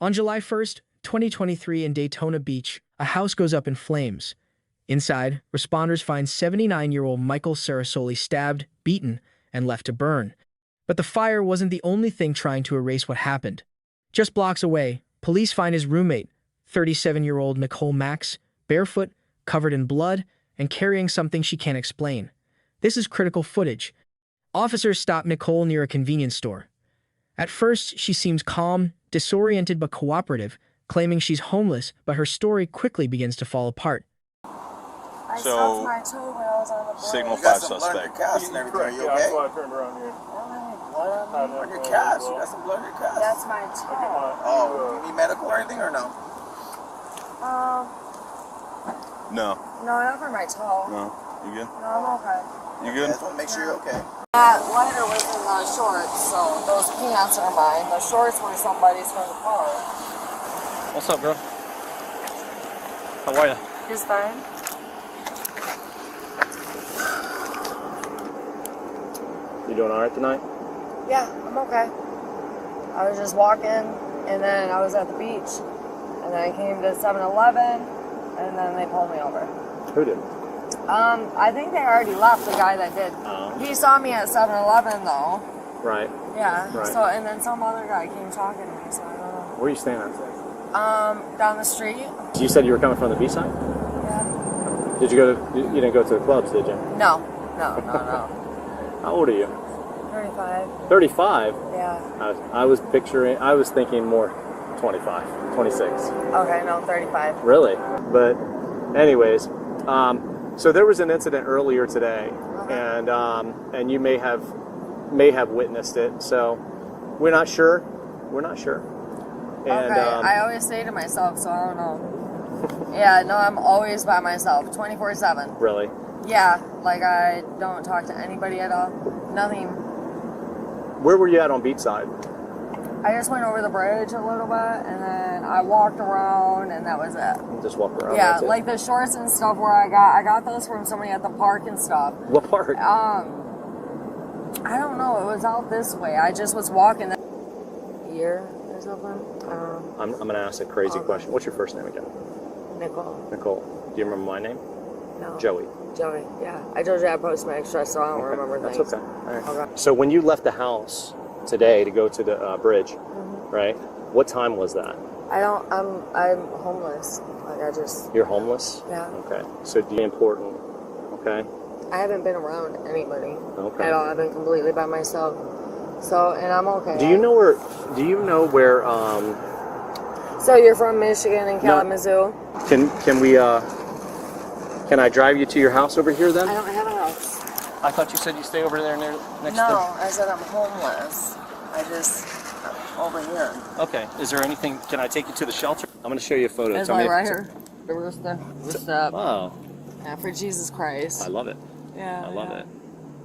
On July 1st, 2023 in Daytona Beach, a house goes up in flames. Inside, responders find 79-year-old Michael Cerasoli stabbed, beaten, and left to burn. But the fire wasn't the only thing trying to erase what happened. Just blocks away, police find his roommate, 37-year-old Nichole Maks, barefoot, covered in blood, and carrying something she can't explain. This is critical footage. Officers stop Nichole near a convenience store. At first, she seems calm, disoriented but cooperative, claiming she's homeless, but her story quickly begins to fall apart. I stubbed my toe when I was on the bridge. Signal 5 suspect. Cast and everything. Are you okay? That's why I turned around here. On your cast. You got some blood in your cast. That's my toe. Oh, do you need medical or anything or no? No. No, not for my toe. No. You good? No, I'm okay. You good? I just want to make sure you're okay. That lighter was in the shorts, so those pants are mine. The shorts were somebody's from the car. What's up, bro? How are you? Just fine. You doing alright tonight? Yeah, I'm okay. I was just walking, and then I was at the beach, and then I came to 7-Eleven, and then they pulled me over. Who did? I think they already left, the guy that did. Oh. He saw me at 7-Eleven, though. Right. Yeah. Right. So, and then some other guy came talking to me, so I don't know. Where are you staying at? Down the street. You said you were coming from the beach side? Yeah. Did you go to, you didn't go to the clubs, did you? No. How old are you? 35. 35? Yeah. I was thinking more 25, 26. Okay, no, 35. Really? But anyways, so there was an incident earlier today, and you may have witnessed it. So we're not sure. And, okay, I always say to myself, so I don't know. Yeah, no, I'm always by myself, 24/7. Really? Yeah, like I don't talk to anybody at all. Nothing. Where were you at on Beachside? I just went over the bridge a little bit, and then I walked around, and that was it. Just walk around. Yeah, like the shorts and stuff where I got those from somebody at the park and stuff. What park? I don't know. It was out this way. I just was walking. Year or something. I'm gonna ask a crazy question. What's your first name again? Nichole. Nicole. Do you remember my name? No. Joey. Joey. Yeah. I told you I post my extra, so I don't remember That's things. okay. All right. Okay. So when you left the house today to go to the bridge, right? What time was that? I'm homeless. Like I just. You're homeless? Yeah. Okay. So important. Okay. I haven't been around anybody Okay. at all. I've been completely by myself. So, and I'm okay. Do you know where? So you're from Michigan and Kalamazoo? Can I drive you to your house over here then? I don't have a house. I thought you said you stay over there next No, door. I said I'm homeless. I'm over here. Okay. Is there anything? Can I take you to the shelter? I'm going to show you a photo. It's Tell me like right if- here. The rooster. Rooster. Oh, Yeah, for Jesus Christ. I love it. Yeah. I love yeah. it.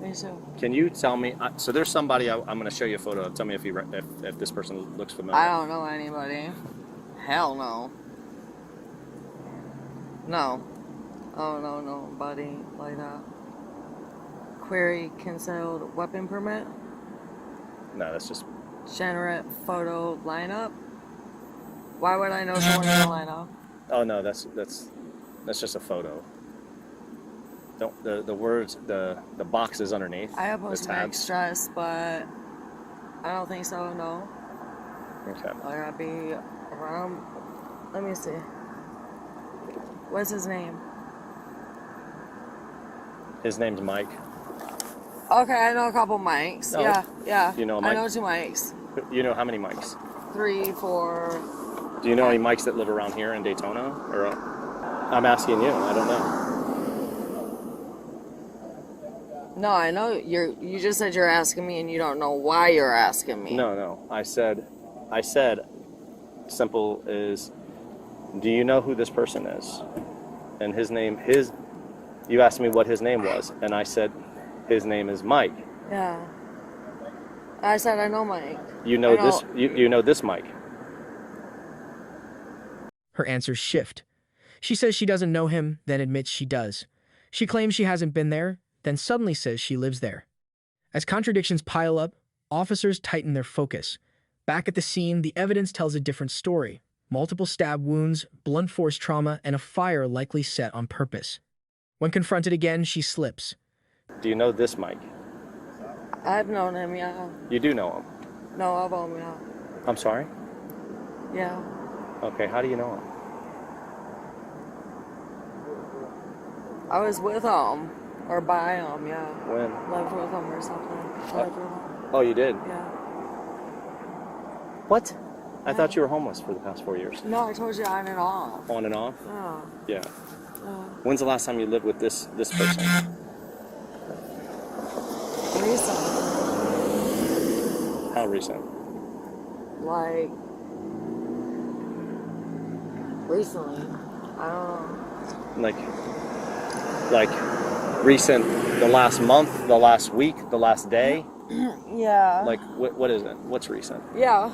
Me too. Can you tell me? So there's somebody I'm going to show you a photo of. Tell me if this person looks familiar. I don't know anybody. Hell no. No. Oh no, nobody like that. Query concealed weapon permit. No, that's just. Generate photo lineup. Why would I know someone in the lineup? Oh no, that's just a photo. Don't the words the boxes underneath. I have posted my tabs. extras, but I don't think so. No. Okay. I gotta be around. Let me see. What's his name? His name's Mike. Okay, I know a couple mics. Oh. Yeah. You know a I Mike? know 2 mics. You know how many Mikes? 3, 4. Do you know any Mikes that live around here in Daytona? Or I'm asking you. I don't know. No, I know you just said you're asking me and you don't know why you're asking me. No. I said, simple is, do you know who this person is? And you asked me what his name was, and I said, his name is Mike. Yeah. I said I know Mike. You know this. You know this Mike. Her answers shift. She says she doesn't know him, then admits she does. She claims she hasn't been there, then suddenly says she lives there. As contradictions pile up, officers tighten their focus. Back at the scene, the evidence tells a different story. Multiple stab wounds, blunt force trauma, and a fire likely set on purpose. When confronted again, she slips. Do you know this Mike? I've known him, yeah. You do know him? No, I've known him, yeah. I'm sorry? Yeah. Okay, how do you know him? I was with him, or by him, yeah. When? Lived with him or something. Lived with him. Oh, you did? Yeah. What? I thought you were homeless for the past 4 years. No, I told you on and off. On and off? Yeah. Yeah. When's the last time you lived with this person? Recent. How recent? Like, recently. I don't know. Like recent, the last month, the last week, the last day? Yeah. Like, what is it? What's recent? Yeah.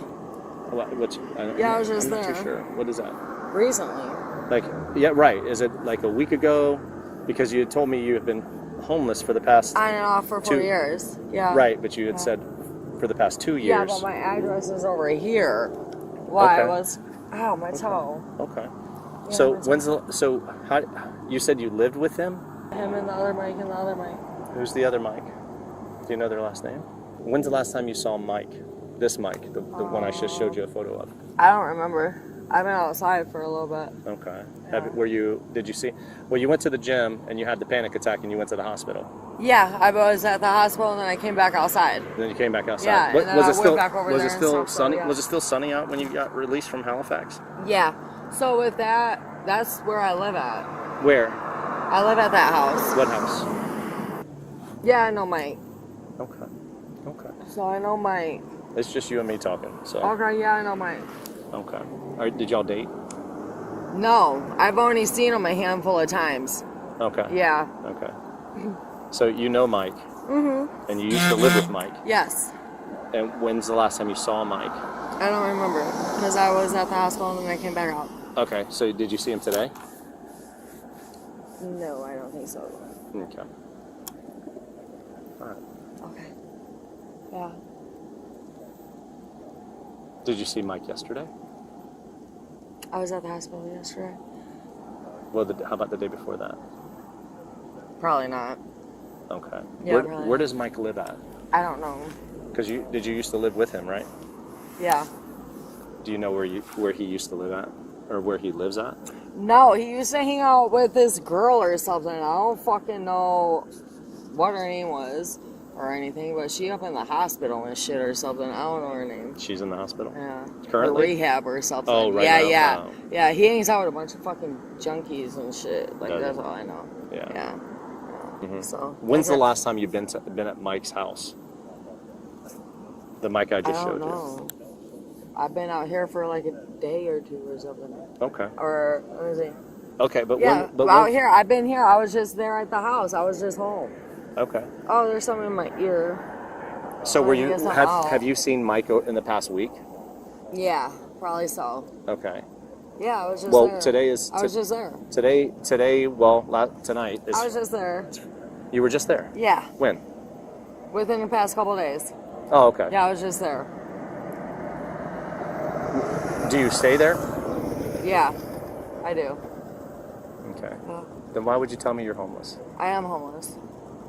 What's, Yeah, I was just I'm not there. too sure. What is that? Recently. Like, yeah, right. Is it like a week ago? Because you had told me you had been homeless for the past... On and off for 4 2 years. Yeah. Right, but you had said for the past 2 years. Yeah, but my address is over here. Why Okay. I was... Ow, my toe. Okay. Yeah, So that's how you said you lived with him? Him and the other Mike and the other Mike. Who's the other Mike? Do you know their last name? When's the last time you saw Mike? This Mike, the one I just showed you a photo of. I don't remember. I've been outside for a little bit. Okay. Yeah. Did you see? Well, you went to the gym and you had the panic attack and you went to the hospital. Yeah, I was at the hospital and then I came back outside. And then you came back outside. Yeah, and then I went back over was there it and still stuff, so, sunny? yeah. Was it still sunny out when you got released from Halifax? Yeah. So with that, that's where I live at. Where? I live at that house. What house? Yeah, I know Mike. Okay. Okay. So I know Mike. It's just you and me talking. So. Okay, yeah, I know Mike. Okay. All right, did y'all date? No, I've only seen him a handful of times. Okay. Yeah. Okay. So you know Mike. Mm-hmm. And you used to live with Mike. Yes. And when's the last time you saw Mike? I don't remember because I was at the hospital and then I came back out. Okay. So did you see him today? No, I don't think so. Okay. All right. Okay. Yeah. Did you see Mike yesterday? I was at the hospital yesterday. Well, how about the day before that? Probably not. Okay. Yeah, probably where not. does Mike live at? I don't know. Because did you used to live with him, right? Yeah. Do you know where he used to live at, or where he lives at? No, he used to hang out with this girl or something. I don't fucking know what her name was or anything, but she up in the hospital and shit or something. I don't know her name. She's in the hospital. Yeah. Currently? Or rehab or something. Oh, right Yeah, now. yeah. Wow. Yeah, he hangs out with a bunch of fucking junkies and shit. Like, Does that's he? all I know. Yeah. Yeah. Mhm. So. When's the that's it. last time you've been at Mike's house? The Mike I I just don't showed know. I've been out here for like a day or two or something. you. Okay. Or, what is it? Okay, but Yeah, when? But out when, here. I've been here. I was just there at the house. I was just home. Okay. Oh, there's something in my ear. So Oh, were I you guess I'm out. have you seen Mike in the past week? Yeah, probably so. Okay. Yeah, I was just Well, there. today is I was just there. today. Tonight is. I was just there. You were just there. Yeah, When? within the past couple days. Oh, okay. Yeah, I was just there. Do you stay there? Yeah, I do. Okay. Yeah. Then why would you tell me you're homeless? I am homeless.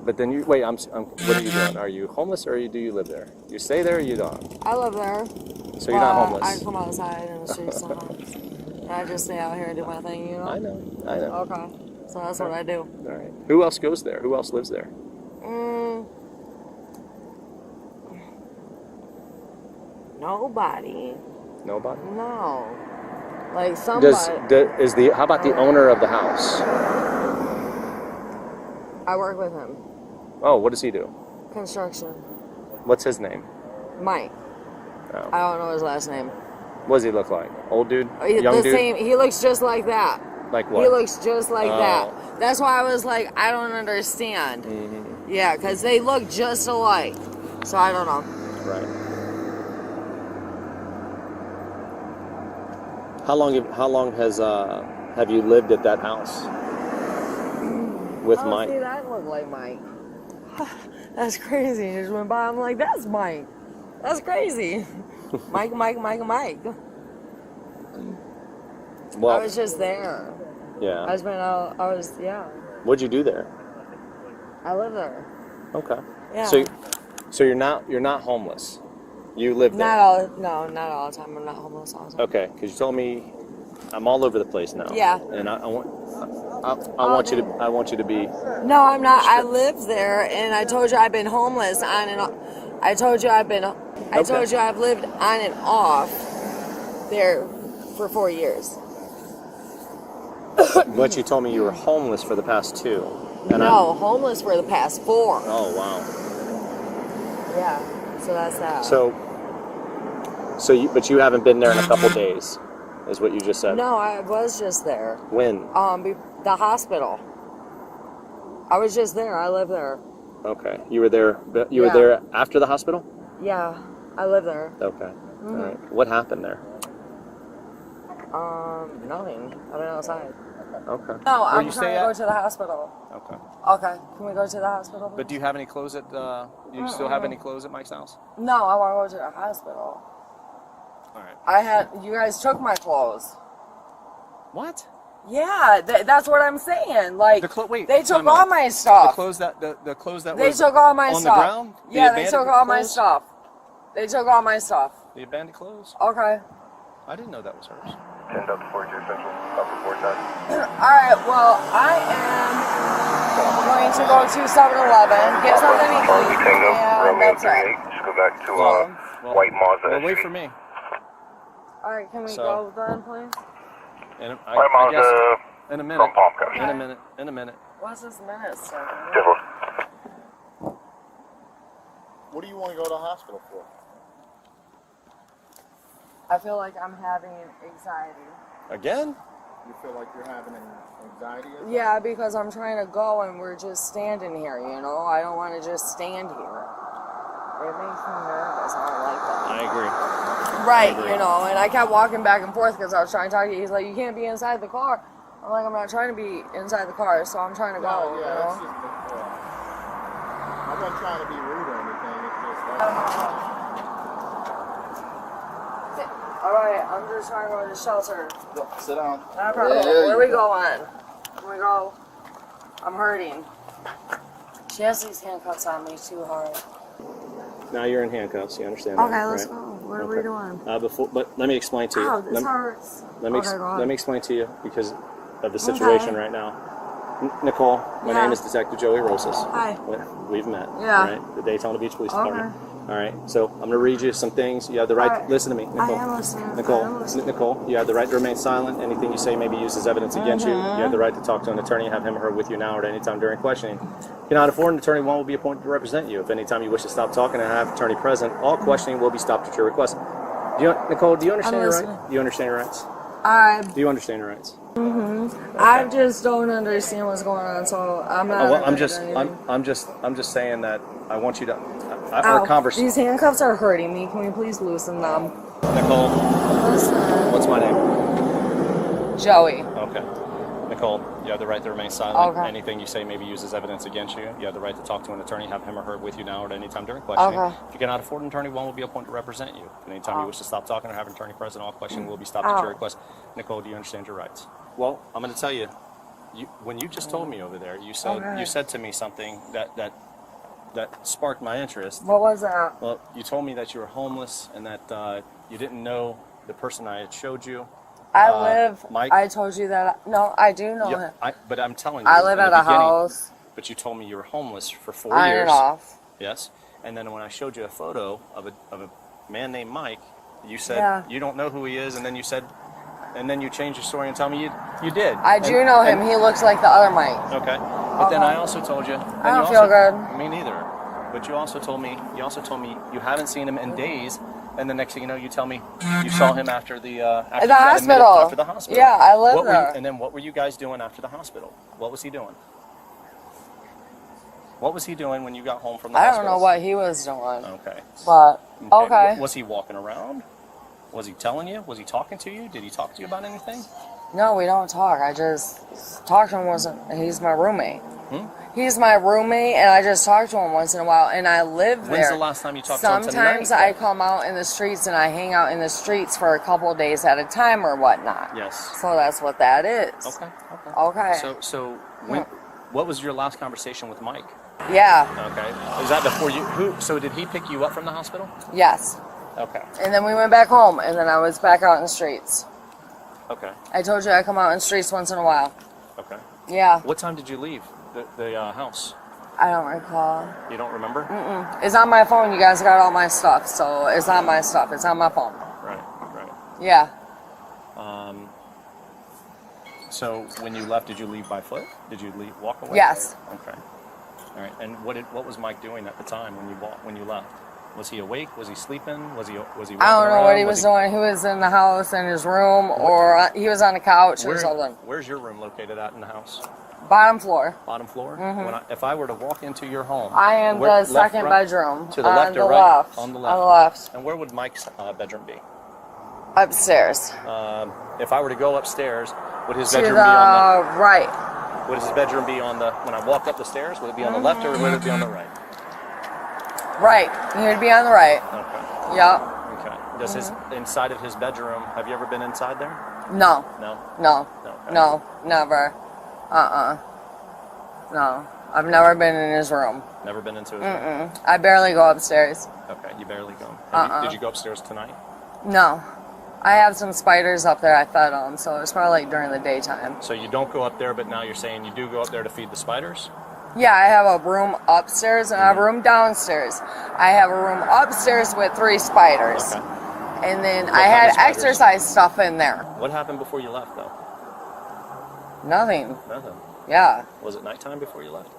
But then you wait. What are you doing? Are you homeless or do you live there? You stay there or you don't? I live there. So you're not but homeless. I come outside in the streets sometimes. And I just stay out here and do my thing, you know? I know. Okay. So that's what I do. All right. Who else goes there? Who else lives there? Nobody. Nobody. No. Like somebody. How about the owner of the house? I work with him. Oh, what does he do? Construction. What's his name? Mike. Oh. I don't know his last name. What does he look like? Old dude? He- Young the dude? same. He looks just like that. Like what? He looks just like Oh. that. That's why I was like, I don't understand. Mm-hmm. Yeah, because they look just alike. So I don't know. Right. How long have you lived at that house with Oh, Mike? see, that looked like Mike. That's crazy. He just went by. I'm like, that's Mike. That's crazy. Mike. Well, I was just there. yeah. Yeah. What'd you do there? I live there. Okay. Yeah. So you're not homeless. You live there. Not all the time. I'm not homeless all the time. Okay, because you told me I'm all over the place now. Yeah. And I want you to be. No, I'm not. I live there, and I told you I've been homeless on and off. I told you I've lived on and off there for 4 years. But you told me you were homeless for the past 2. Homeless for the past 4. Oh wow. Yeah. So that's that. But you haven't been there in a couple days, is what you just said. No, I was just there. When? The hospital. I was just there. I live there. Okay. You were there. You were there after the hospital? Yeah, I live there. Okay. All right. What happened there? Nothing. I've been outside. Okay. No, I'm trying to go to the hospital. Okay. Okay. Can we go to the hospital? But do you have any clothes at? You still have any clothes at Mike's house? No, I want to go to the hospital. All right. You guys took my clothes. What? Yeah, that's what I'm saying. Like, wait, they took time all out. my stuff. The clothes that They took all my on stuff. the ground? Yeah, they took all my stuff. They took all my stuff. The abandoned clothes? Okay. I didn't know that was hers. 10 Delta 42 Central, up report time. Alright, well, I am going to go to 7-Eleven, get something to eat, Tango, and Romeo that's it. 38. Just go back to Well, White Mazda. Well, wait SUV. for me. Alright, can we So- go then, please? And White I guess Mazda in a from minute. Palm Coast. In a minute. What's this minute stuff? Dizzle. What do you want to go to the hospital for? I feel like I'm having anxiety. Again? You feel like you're having anxiety? Yeah, because I'm trying to go and we're just standing here, you know? I don't want to just stand here. It makes me nervous. I don't like that. I agree. Right, you know, and I kept walking back and forth because I was trying to talk to you. He's like, you can't be inside the car. I'm like, I'm not trying to be inside the car, so I'm trying to go, Yeah, you that's know? just I wasn't trying to be rude or anything. It's just Alright, I'm just trying to go to the shelter. sit down. No problem. Yeah, Where we going? Can we go? I'm hurting. She has these handcuffs on me too hard. Now you're in handcuffs. You understand? Okay, that, let's right? go. What are we doing? But let me explain to you. Ow, this hurts. Let me Okay, go on. let me explain to you because of the situation Okay. right now. Nicole, my Yeah. name is Detective Joey Rosas. Hi. We've met. Yeah. Right? The Daytona Beach Police Okay. Department. All right. So I'm going to read you some things. You have the right. All right. Listen to me, Nicole. I am listening. Nicole, I am listening. Nicole, you have the right to remain silent. Anything you say may be used as evidence against you. You have the right to talk to an attorney and have him or her with you now or at any time during questioning. If you cannot afford an attorney, one will be appointed to represent you. If any time you wish to stop talking and have an attorney present, all questioning will be stopped at your request. Nicole, do you understand your listening. rights? Do you understand your rights? I Do you understand your rights? I just don't understand what's going on, so I'm not. Well, I'm gonna just, do anything. I'm just saying that I want you to. Ow, Our conversation. these handcuffs are hurting me. Can we please loosen them? Nicole, Listen. what's my name? Joey. Okay. Nicole, you have the right to remain silent. Okay. Anything you say may be used as evidence against you. You have the right to talk to an attorney, have him or her with you now or at any time during questioning. Okay. If you cannot afford an attorney, one will be appointed to represent you. If any time you wish to stop talking or have an attorney present, all questioning will be stopped at Ow. your request. Nicole, do you understand your rights? Well, I'm going to tell you, when you just told me over there, you said Okay. you said to me something that sparked my interest. What was that? Well, you told me that you were homeless and that you didn't know the person I had showed you. I live. Mike? I told you that. No, I do know him. But I'm telling you. I live in at the a beginning, house. But you told me you were homeless for 4 On years. and off. Yes. And then when I showed you a photo of a man named Mike, you said Yeah. you don't know who he is, and then you said, and then you changed your story and tell me you did. I do know him. He looks like the other Mike. Okay. But then I also told you. I don't feel good. Me neither. But you also told me you haven't seen him in days, and the next thing you know, you tell me you saw him after the after At you the got admitted- hospital. After the hospital. Yeah, I live What were there. you, and then what were you guys doing after the hospital? What was he doing? What was he doing when you got home from the I hospital? don't know what he was doing, Okay. but okay. Was he walking around? Was he telling you? Was he talking to you? Did he talk to you about anything? No, we don't talk. I just talk to him. He's my roommate. He's my roommate, and I just talk to him once in a while, and I live there. When's the last time you talked to him tonight? Sometimes I come out in the streets, and I hang out in the streets for a couple of days at a time or whatnot. Yes. So that's what that is. Okay. Okay. So when, what was your last conversation with Mike? Yeah. Okay. Is that before you? So did he pick you up from the hospital? Yes. Okay. And then we went back home, and then I was back out in the streets. Okay. I told you I come out in the streets once in a while. Okay. Yeah. What time did you leave the house? I don't recall. You don't remember? It's on my phone. You guys got all my stuff, so it's on my stuff. It's on my phone. Right. Yeah. So when you left, did you leave by foot? Did you walk away? Yes. Okay. All right. And what was Mike doing at the time when you left? Was he awake? Was he sleeping? Was he? I don't know what he was doing. He was in the house in his room, or he was on the couch or something. Where's your room located at in the house? Bottom floor. Bottom floor. If I were to walk into your home, I am the second bedroom. To the on left the or right? left. On the left. On the left. And where would Mike's bedroom be? Upstairs. If I were to go upstairs, would his To bedroom the be on right. the? Would his bedroom be on the? When I walked up the stairs, would it be on the left or would it be on the right? Right. He would be on the right. Okay. Yep. Okay. Does his inside of his bedroom? Have you ever been inside there? No. No. No. Okay. No. Never. No. I've never been in his room. Never been into his room. I barely go upstairs. Okay, you barely go. Did you go upstairs tonight? No. I have some spiders up there I fed them, so it's probably like during the daytime. So you don't go up there, but now you're saying you do go up there to feed the spiders? Yeah, I have a room upstairs and I have a room downstairs. I have a room upstairs with 3 spiders. Okay. And then What I kind had of spiders? exercise stuff in there. What happened before you left, though? Nothing. Nothing. Yeah. Was it nighttime before you left?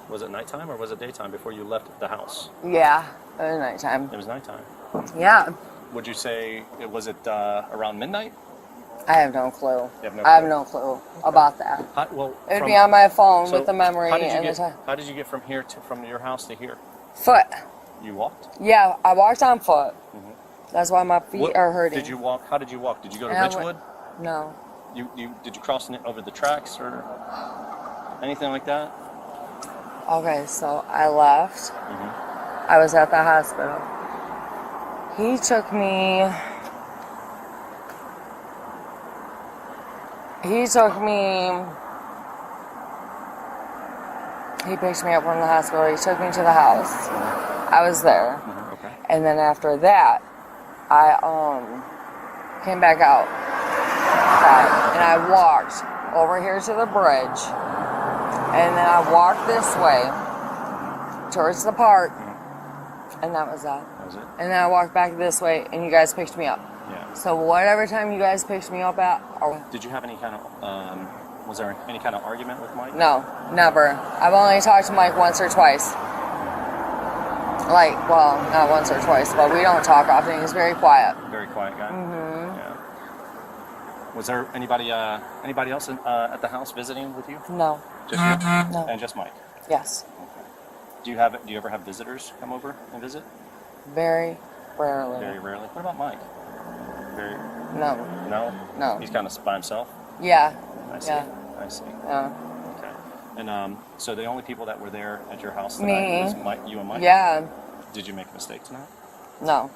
Was it nighttime or was it daytime before you left the house? Yeah. It was nighttime. It was nighttime. Yeah. Would you say was it around midnight? I have no clue. You have no I have clue. no clue about that. Well, It would be on my phone so with the memory how did you and get, the time. How did you get from here from your house to here? Foot. You walked? Yeah, I walked on foot. That's why my feet What- are hurting. Did you walk? How did you walk? Did you go to And I went- Ridgewood? No. Did you cross over the tracks or anything like that? Okay, so I left. I was at the hospital. He took me. He picked me up from the hospital. He took me to the house. I was there. Okay. And then after that, I came back out. And I walked over here to the bridge. And then I walked this way towards the park. And that was that. That was it? And then I walked back this way and you guys picked me up. Yeah. So whatever time you guys picked me up at, Did you have any kind of was there any kind of argument with Mike? no, never. I've only talked to Mike once or twice. Like, well, not once or twice, but we don't talk often. He's very quiet. Very quiet guy. Yeah. Was there anybody else at the house visiting with you? No. Just you? No. And just Mike. Yes. Do you ever have visitors come over and visit? Very rarely. Very rarely. What about Mike? Very. No. No. No. He's kind of by himself. Yeah. I see. Yeah. I see. Yeah. Okay. And so the only people that were there at your house Me. tonight was Mike, you and Mike? Yeah. Did you make a mistake tonight? No.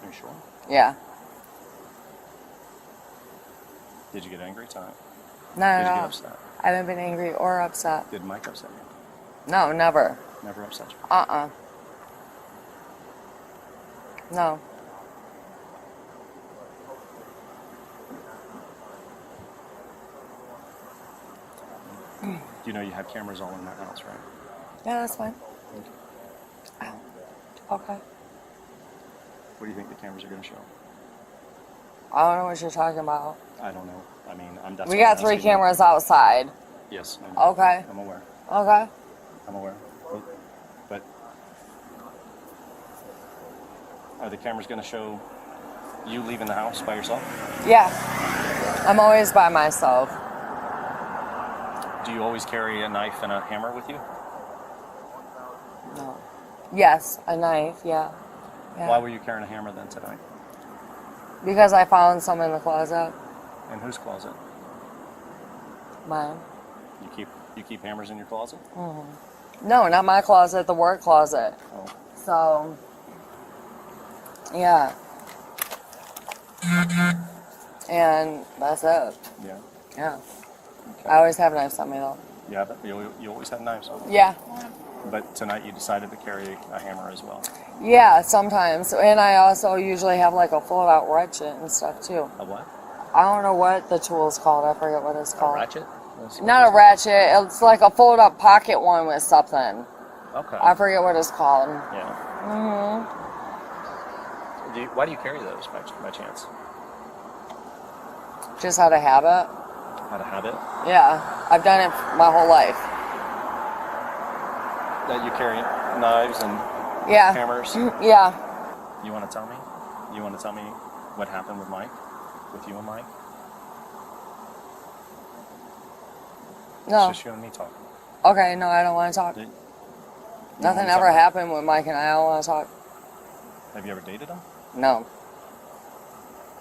Are you sure? Yeah. Did you get angry tonight? Not Did at you get all. upset? I haven't been angry or upset. Did Mike upset you? No, never. Never upset you? No. You know you have cameras all in that house, right? Yeah, that's fine. Okay. Ow. Okay. What do you think the cameras are going to show? I don't know what you're talking about. I don't know. I mean, that's We why I'm got 3 asking you. cameras outside. Yes. I know. Okay. I'm aware. Okay. I'm aware. But are the cameras going to show you leaving the house by yourself? Yeah. I'm always by myself. Do you always carry a knife and a hammer with you? No. Yes, a knife, yeah. Yeah. Why were you carrying a hammer then tonight? Because I found some in the closet. In whose closet? Mine. You You keep hammers in your closet? No, not my closet, the work closet. Oh. So, yeah. And that's it. Yeah. Yeah. I always have knives on me though. Yeah, but you always have knives. Yeah. But tonight you decided to carry a hammer as well. Yeah, sometimes. And I also usually have like a fold out ratchet and stuff too. A what? I don't know what the tool is called. I forget what it's called. A ratchet? Not a ratchet. It's like a fold up pocket one with something. Okay. I forget what it's called. Yeah. Why do you carry those by chance? Just out of habit. Out of habit? Yeah. I've done it my whole life. That you carry knives and Yeah. hammers? Yeah. You want to tell me? You want to tell me what happened with Mike? With you and Mike? No. It's just you and me talking. Okay, no, I don't want to talk. Nothing wanna ever talk? happened with Mike and I don't want to talk. Have you ever dated him? No.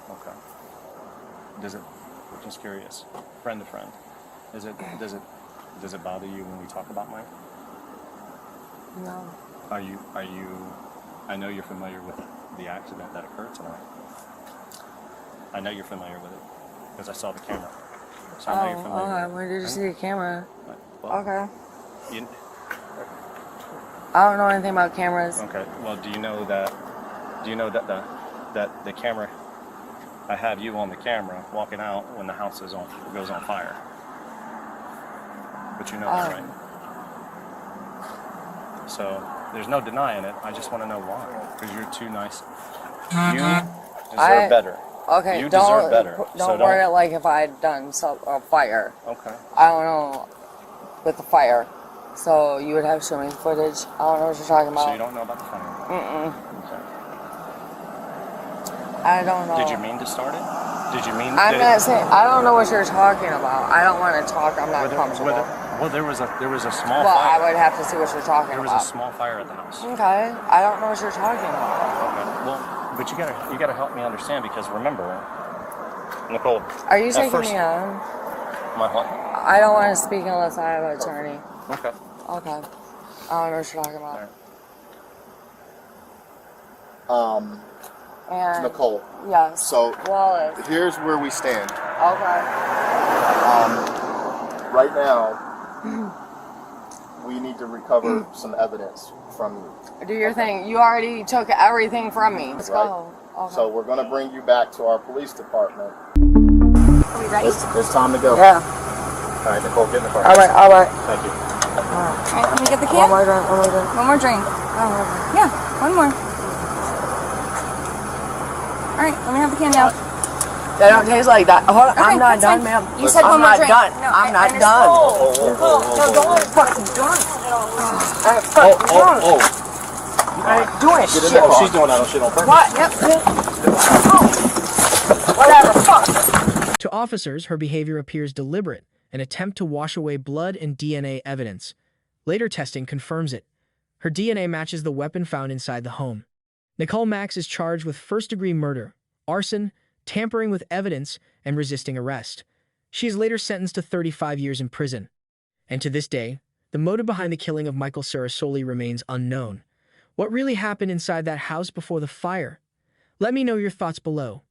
Okay. Does it? I'm just curious. Friend to friend. Does it bother you when we talk about Mike? No. Are you? I know you're familiar with the accident that occurred tonight. I know you're familiar with it because I saw the camera. So I know you're familiar. Okay. with it. Where did you see the camera? Well, Okay. you, I don't know anything about cameras. okay. Well, do you know that the camera? I have you on the camera walking out when the house goes on fire. But you know that, right? So there's no denying it. I just want to know why. Because you're too nice. You deserve better. Okay, You don't, deserve better. Don't word it like if I had done a fire. Okay. I don't know with the fire. So you would have to show me footage. I don't know what you're talking about. So you don't know about the fire? Okay. I don't know. Did you mean to start it? Did you mean? I'm not saying. I don't know what you're talking about. I don't want to talk. I'm not comfortable. Well, there was a small Well, fire. I would have to see what you're talking There was about. a small fire at the house. Okay. I don't know what you're talking about. Okay. Well, but you gotta help me understand because remember, Nichole. Are you taking first, me on? My what? I don't want to speak unless I have an attorney. Okay. Okay. I don't know what you're talking about. And Nichole. yes. So Wallace. here's where we stand. Okay. Right now, we need to recover some evidence from you. Do your thing. You already took everything from me. Let's Right. go. Okay. So we're going to bring you back to our police department. Are we ready? It's time to go. Yeah. All right, Nichole, get in the car. All right. All right. Thank you. Alright, let me get the One can. more drink. One more drink. One more drink. Yeah, one more. Alright, let me have the can now. They don't taste like that. Hold on. Okay, I'm not that's done, fine. ma'am. You said I'm one more not drink. done. No, I'm not I done. understand. No, don't let it fucking done. I ain't doing shit. Oh, she's doing that shit on purpose. What? Yep. Whatever. Fuck. To officers, her behavior appears deliberate, an attempt to wash away blood and DNA evidence. Later testing confirms it. Her DNA matches the weapon found inside the home. Nichole Maks is charged with first-degree murder, arson, tampering with evidence, and resisting arrest. She is later sentenced to 35 years in prison. And to this day, the motive behind the killing of Michael Cerasoli remains unknown. What really happened inside that house before the fire? Let me know your thoughts below.